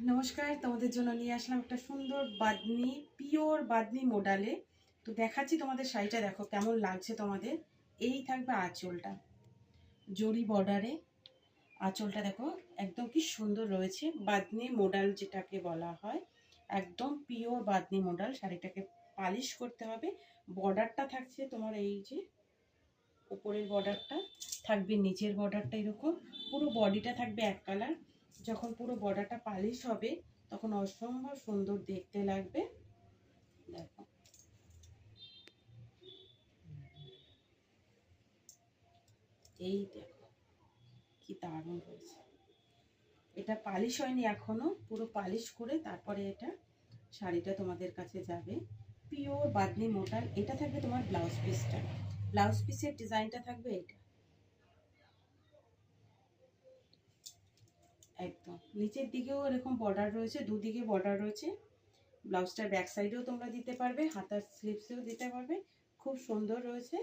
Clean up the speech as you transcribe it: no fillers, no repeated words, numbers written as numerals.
নমস্কার, তোমাদের জন্য নিয়ে আসলাম একটা সুন্দর বাদনি, পিওর বাদনি মডেলে। তো দেখাচ্ছি তোমাদের শাড়িটা, দেখো কেমন লাগছে তোমাদের। এই থাকবে আঁচলটা, জরি বর্ডারে আঁচলটা দেখো একদম কি সুন্দর রয়েছে। বাদনি মডেল যেটাকে বলা হয়, একদম পিওর বাদনি মডেল। শাড়িটাকে পালিশ করতে হবে। বর্ডারটা থাকছে তোমার এই যে উপরের বর্ডারটা থাকবে, নিচের বর্ডারটা এরকম, পুরো বডিটা থাকবে এক কালার। যখন পুরো বর্ডারটা পালিশ হবে তখন অসম্ভব সুন্দর দেখতে লাগবে। দেখো এই দেখো কি দারুণ হয়েছে। এটা পালিশ হয়নি এখনো, পুরো পালিশ করে তারপরে এটা শাড়িটা তোমাদের কাছে যাবে। Pure Bamni model. এটা থাকবে তোমার ব্লাউজ পিসটা, ব্লাউজ পিসের ডিজাইনটা থাকবে এটা। একদম নিচের দিকেও এরকম বর্ডার রয়েছে, দুদিকে বর্ডার রয়েছে। ব্লাউজটার ব্যাক সাইডেও তোমরা দিতে পারবে, হাতার স্লিভসেও দিতে পারবে। খুব সুন্দর রয়েছে।